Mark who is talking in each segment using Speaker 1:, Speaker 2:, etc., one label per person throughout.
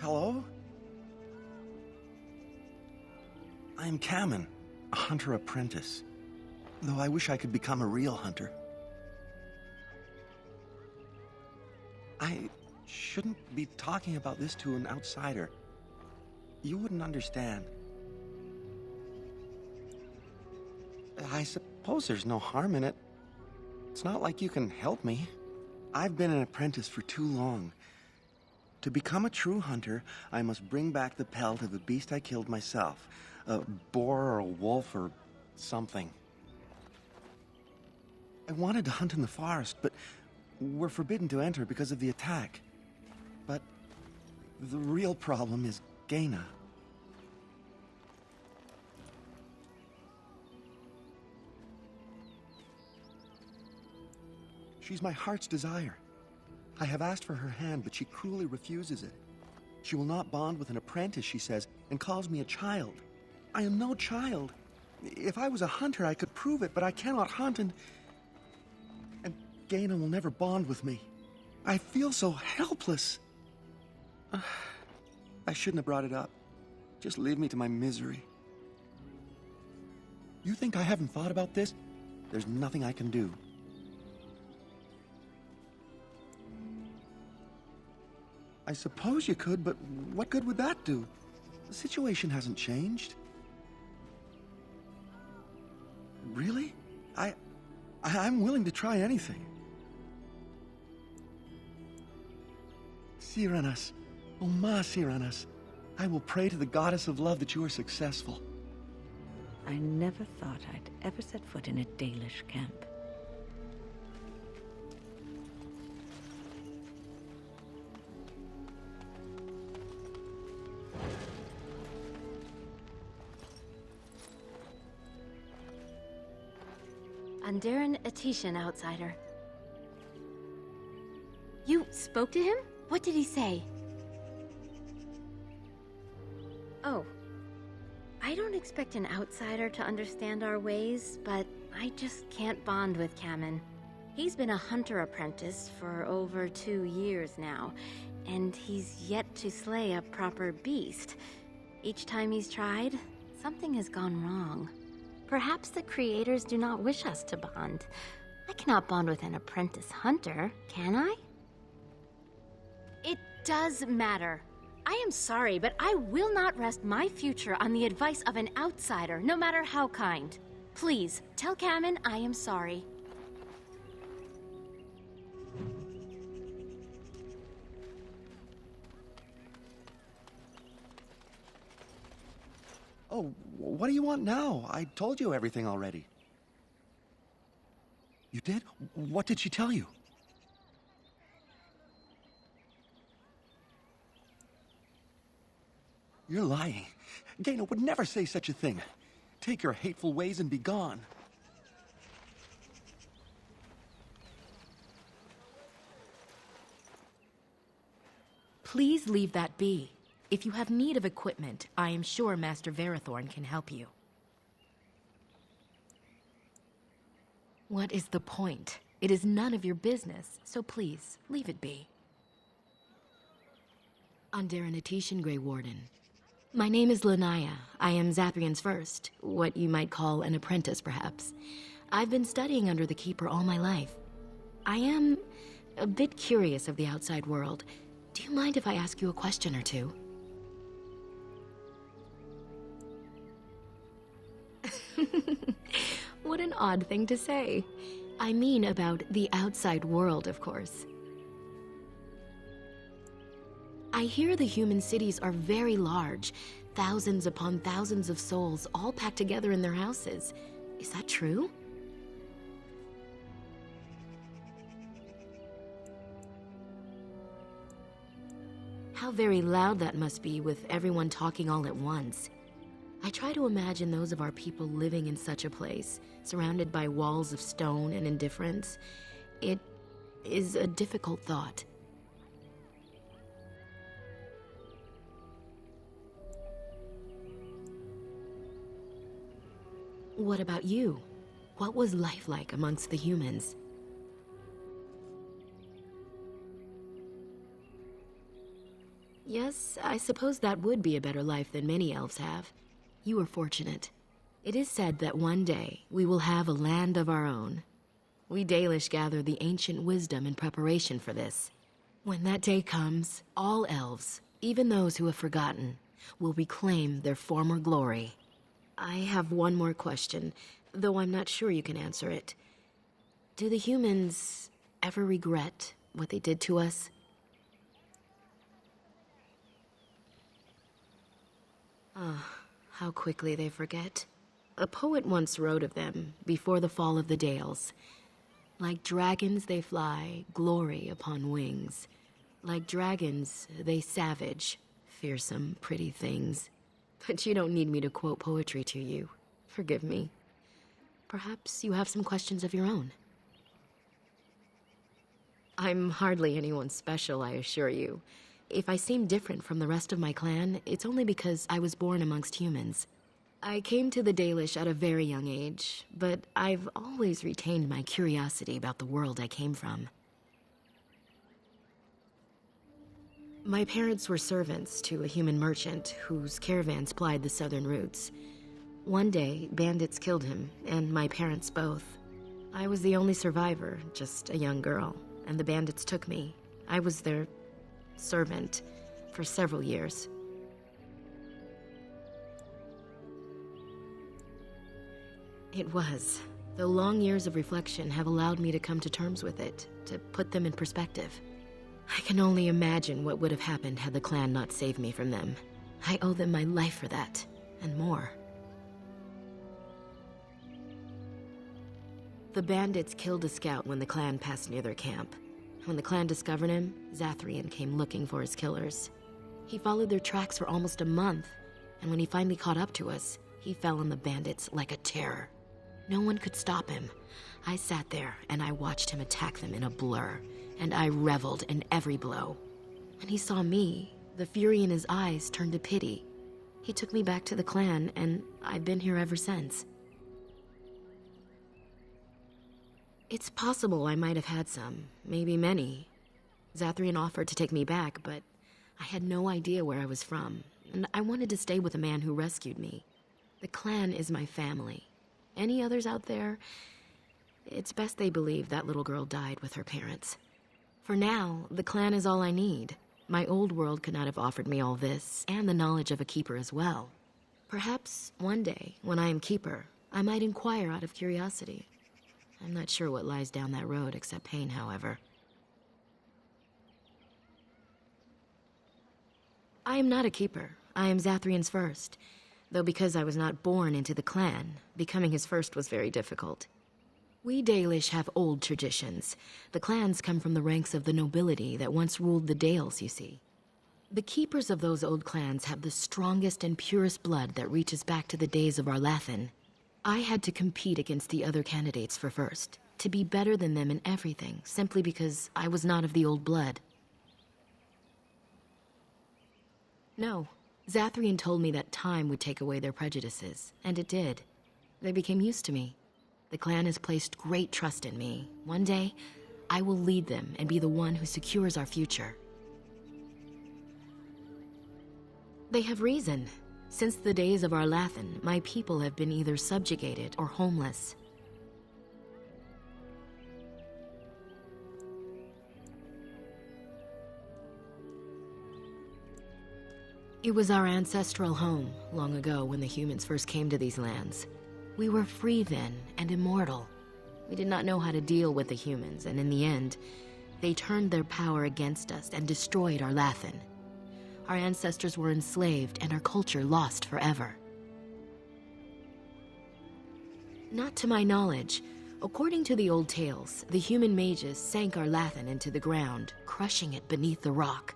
Speaker 1: Hello? I'm Kamen, a hunter apprentice. Though I wish I could become a real hunter. I shouldn't be talking about this to an outsider. You wouldn't understand. I suppose there's no harm in it. It's not like you can help me. I've been an apprentice for too long. To become a true hunter, I must bring back the pelt of a beast I killed myself. A boar or a wolf or something. I wanted to hunt in the forest, but we're forbidden to enter because of the attack. But the real problem is Gaina. She's my heart's desire. I have asked for her hand, but she cruelly refuses it. She will not bond with an apprentice, she says, and calls me a child. I am no child. If I was a hunter, I could prove it, but I cannot hunt, and Gaina will never bond with me. I feel so helpless. I shouldn't have brought it up. Just leave me to my misery. You think I haven't thought about this? There's nothing I can do. I suppose you could, but what good would that do? The situation hasn't changed. Really? I'm willing to try anything. Cyranas, oh ma Cyranas, I will pray to the goddess of love that you are successful.
Speaker 2: I never thought I'd ever set foot in a Dalish camp.
Speaker 3: Andaran Atishan, outsider. You spoke to him? What did he say? Oh. I don't expect an outsider to understand our ways, but I just can't bond with Kamen. He's been a hunter apprentice for over 2 years now, and he's yet to slay a proper beast. Each time he's tried, something has gone wrong. Perhaps the creators do not wish us to bond. I cannot bond with an apprentice hunter, can I? It does matter. I am sorry, but I will not rest my future on the advice of an outsider, no matter how kind. Please, tell Kamen I am sorry.
Speaker 1: Oh, what do you want now? I told you everything already. You did? What did she tell you? You're lying. Gaina would never say such a thing. Take your hateful ways and be gone.
Speaker 4: Please leave that be. If you have need of equipment, I am sure Master Verathorn can help you. What is the point? It is none of your business, so please, leave it be. Andaran Atishan, Grey Warden. My name is Lanaya. I am Zaprian's first, what you might call an apprentice, perhaps. I've been studying under the Keeper all my life. I am a bit curious of the outside world. Do you mind if I ask you a question or two? What an odd thing to say. I mean about the outside world, of course. I hear the human cities are very large, thousands upon thousands of souls all packed together in their houses. Is that true? How very loud that must be with everyone talking all at once. I try to imagine those of our people living in such a place, surrounded by walls of stone and indifference. It is a difficult thought. What about you? What was life like amongst the humans? Yes, I suppose that would be a better life than many elves have. You are fortunate. It is said that one day we will have a land of our own. We Dalish gather the ancient wisdom in preparation for this. When that day comes, all elves, even those who have forgotten, will reclaim their former glory. I have one more question, though I'm not sure you can answer it. Do the humans ever regret what they did to us? How quickly they forget. A poet once wrote of them before the fall of the Dales. Like dragons they fly, glory upon wings. Like dragons, they savage, fearsome, pretty things. But you don't need me to quote poetry to you. Forgive me. Perhaps you have some questions of your own. I'm hardly anyone special, I assure you. If I seem different from the rest of my clan, it's only because I was born amongst humans. I came to the Dalish at a very young age, but I've always retained my curiosity about the world I came from. My parents were servants to a human merchant whose caravans plied the southern routes. One day, bandits killed him, and my parents both. I was the only survivor, just a young girl, and the bandits took me. I was their servant for several years. It was, though long years of reflection have allowed me to come to terms with it, to put them in perspective. I can only imagine what would have happened had the clan not saved me from them. I owe them my life for that, and more. The bandits killed a scout when the clan passed near their camp. When the clan discovered him, Zathrian came looking for his killers. He followed their tracks for almost a month, and when he finally caught up to us, he fell on the bandits like a terror. No one could stop him. I sat there and I watched him attack them in a blur, and I reveled in every blow. When he saw me, the fury in his eyes turned to pity. He took me back to the clan, and I've been here ever since. It's possible I might have had some, maybe many. Zathrian offered to take me back, but I had no idea where I was from, and I wanted to stay with the man who rescued me. The clan is my family. Any others out there? It's best they believe that little girl died with her parents. For now, the clan is all I need. My old world could not have offered me all this, and the knowledge of a keeper as well. Perhaps one day, when I am keeper, I might inquire out of curiosity. I'm not sure what lies down that road except pain, however. I am not a keeper. I am Zathrian's first. Though because I was not born into the clan, becoming his first was very difficult. We Dalish have old traditions. The clans come from the ranks of the nobility that once ruled the Dales, you see. The keepers of those old clans have the strongest and purest blood that reaches back to the days of Lagertha. I had to compete against the other candidates for first, to be better than them in everything, simply because I was not of the old blood. No, Zathrian told me that time would take away their prejudices, and it did. They became used to me. The clan has placed great trust in me. One day, I will lead them and be the one who secures our future. They have reason. Since the days of Lagertha, my people have been either subjugated or homeless. It was our ancestral home, long ago when the humans first came to these lands. We were free then, and immortal. We did not know how to deal with the humans, and in the end, they turned their power against us and destroyed Lagertha. Our ancestors were enslaved, and our culture lost forever. Not to my knowledge. According to the old tales, the human mages sank Lagertha into the ground, crushing it beneath the rock.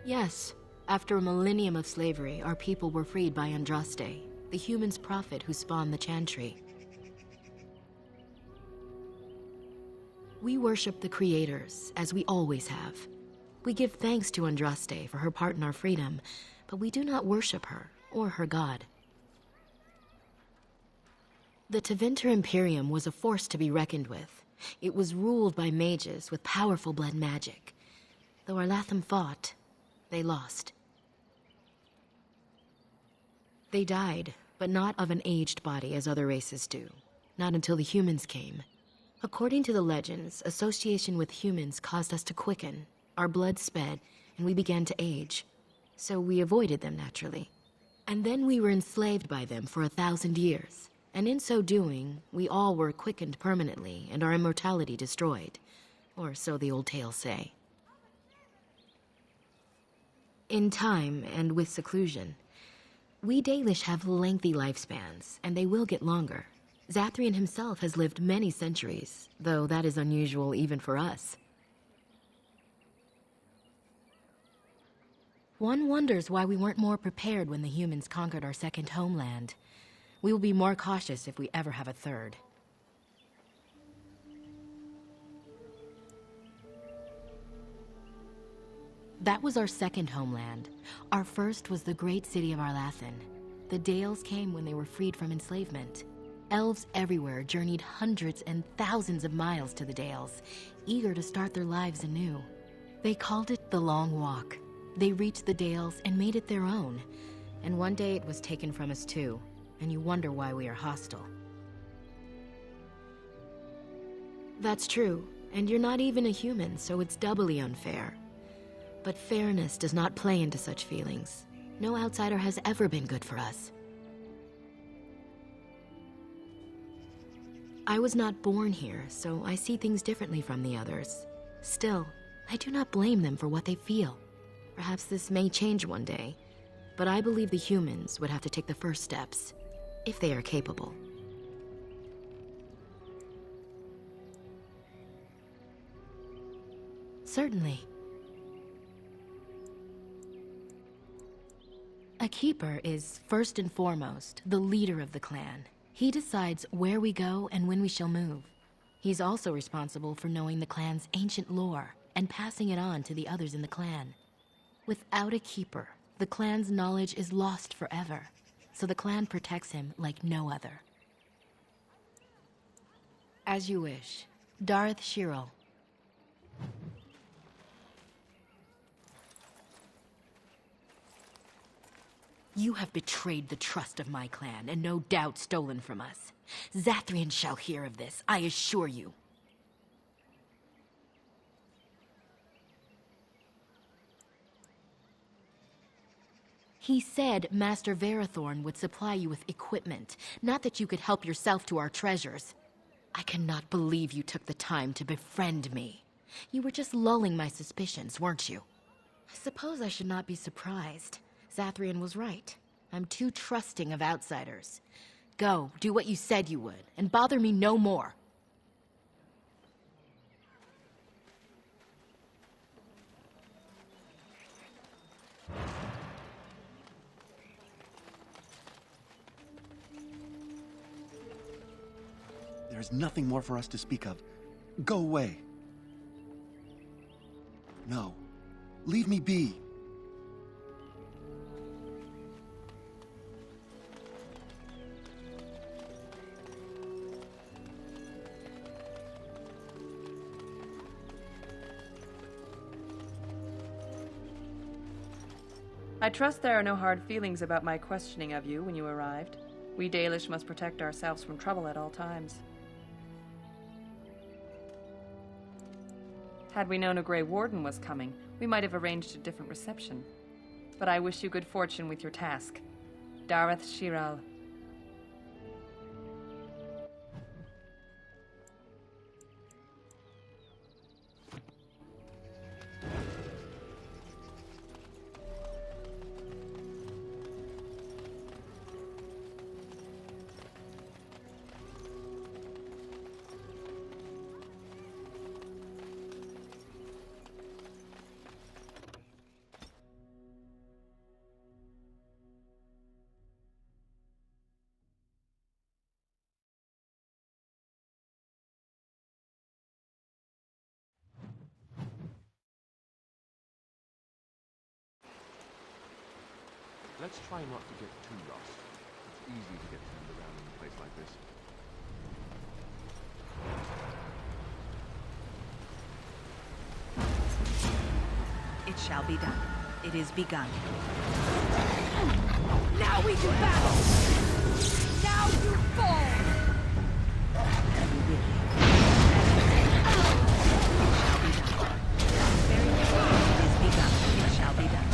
Speaker 4: Yes, after a millennium of slavery, our people were freed by Andraste, the human's prophet who spawned the Chantry. We worship the creators, as we always have. We give thanks to Andraste for her part in our freedom, but we do not worship her or her god. The Tevinter Imperium was a force to be reckoned with. It was ruled by mages with powerful blood magic. Though our Latham fought, they lost. They died, but not of an aged body as other races do. Not until the humans came. According to the legends, association with humans caused us to quicken. Our blood sped, and we began to age. So we avoided them naturally. And then we were enslaved by them for 1,000 years. And in so doing, we all were quickened permanently and our immortality destroyed. Or so the old tales say. In time, and with seclusion, we Dalish have lengthy lifespans, and they will get longer. Zathrian himself has lived many centuries, though that is unusual even for us. One wonders why we weren't more prepared when the humans conquered our second homeland. We will be more cautious if we ever have a third. That was our second homeland. Our first was the great city of Arlathan. The Dales came when they were freed from enslavement. Elves everywhere journeyed hundreds and thousands of miles to the Dales, eager to start their lives anew. They called it the Long Walk. They reached the Dales and made it their own. And one day it was taken from us too, and you wonder why we are hostile. That's true, and you're not even a human, so it's doubly unfair. But fairness does not play into such feelings. No outsider has ever been good for us. I was not born here, so I see things differently from the others. Still, I do not blame them for what they feel. Perhaps this may change one day, but I believe the humans would have to take the first steps, if they are capable. Certainly. A keeper is, first and foremost, the leader of the clan. He decides where we go and when we shall move. He's also responsible for knowing the clan's ancient lore and passing it on to the others in the clan. Without a keeper, the clan's knowledge is lost forever, so the clan protects him like no other. As you wish. Darth Shirel. You have betrayed the trust of my clan, and no doubt stolen from us. Zathrian shall hear of this, I assure you. He said Master Verathorn would supply you with equipment, not that you could help yourself to our treasures. I cannot believe you took the time to befriend me. You were just lulling my suspicions, weren't you? I suppose I should not be surprised. Zathrian was right. I'm too trusting of outsiders. Go, do what you said you would, and bother me no more.
Speaker 1: There's nothing more for us to speak of. Go away. No. Leave me be.
Speaker 5: I trust there are no hard feelings about my questioning of you when you arrived. We Dalish must protect ourselves from trouble at all times. Had we known a Grey Warden was coming, we might have arranged a different reception. But I wish you good fortune with your task. Darth Shirel.
Speaker 6: Let's try not to get too lost. It's easy to get turned around in a place like this.
Speaker 2: shall be done. It is begun.
Speaker 7: Now we do battle! Now you fall!
Speaker 2: You will. It shall be done. Very well. It is begun. It shall be done.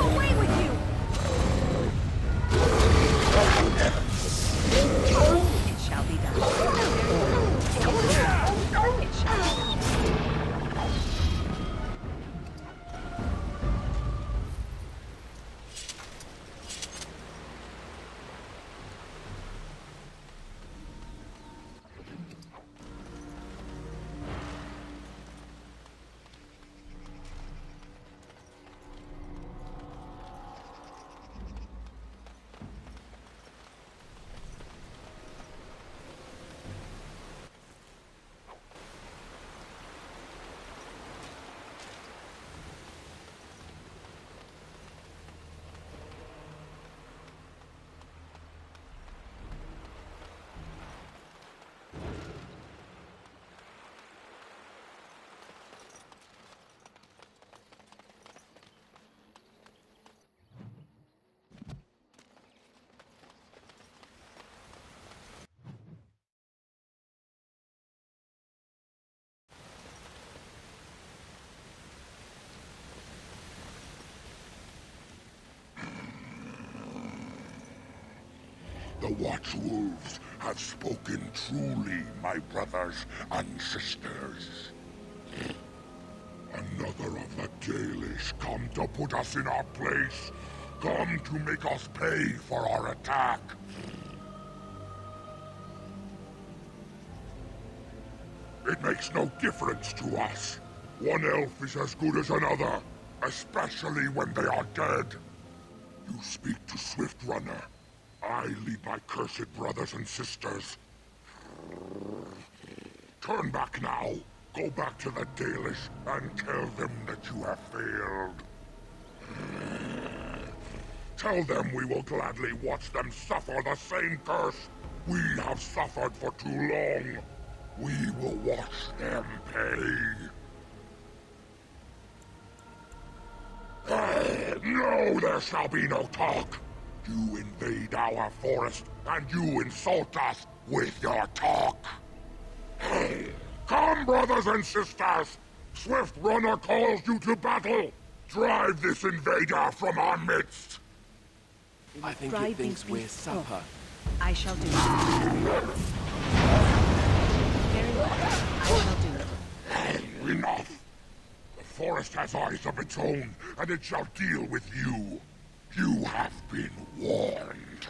Speaker 7: Away with you!
Speaker 2: It shall be done. Very well. It shall be done.
Speaker 8: The Watchwolves have spoken truly, my brothers and sisters. Another of the Dalish come to put us in our place. Come to make us pay for our attack. It makes no difference to us. One elf is as good as another, especially when they are dead. You speak to Swiftrunner. I lead my cursed brothers and sisters. Turn back now. Go back to the Dalish and tell them that you have failed. Tell them we will gladly watch them suffer the same curse we have suffered for too long. We will watch them pay. No, there shall be no talk. You invade our forest, and you insult us with your talk. Come, brothers and sisters! Swiftrunner calls you to battle! Drive this invader from our midst!
Speaker 6: I think
Speaker 2: Drive
Speaker 6: it thinks
Speaker 2: these
Speaker 6: we're
Speaker 2: beasts
Speaker 6: supper.
Speaker 2: off. I shall do it. Very well. I shall do it.
Speaker 8: Enough! The forest has eyes of its own, and it shall deal with you. You have been warned.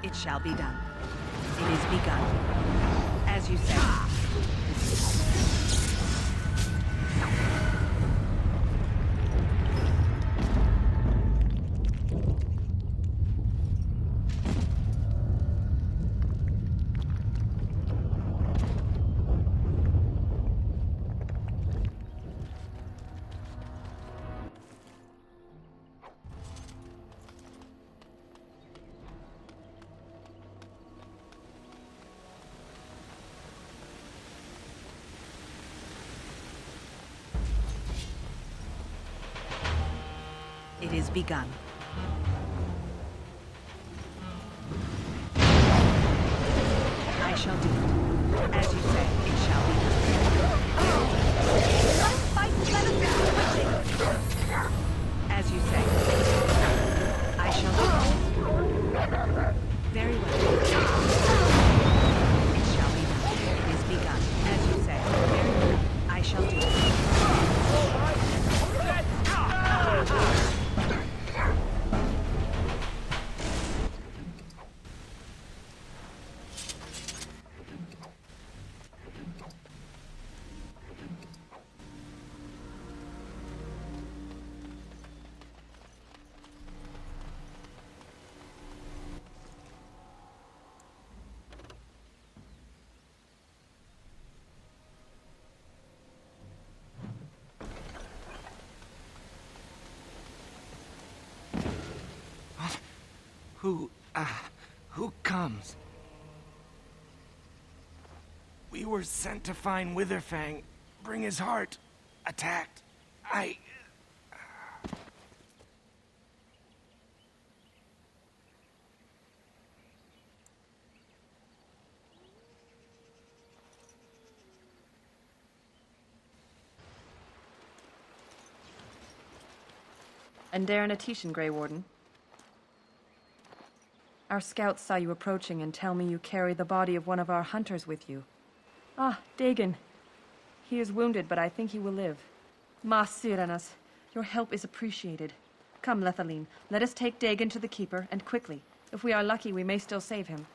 Speaker 2: It shall be done. It is begun. As you say. It is begun. I shall do it. As you say, it shall be done.
Speaker 7: Let us fight and let us be switching!
Speaker 2: As you say. I shall do it. Very well.
Speaker 9: Who comes? We were sent to find Witherfang, bring his heart. Attacked.
Speaker 5: And Darren Atishan, Grey Warden. Our scouts saw you approaching and tell me you carry the body of one of our hunters with you. Ah, Dagon. He is wounded, but I think he will live. Mas Siranas, your help is appreciated. Come, Lethaline, let us take Dagon to the Keeper, and quickly. If we are lucky, we may still save him.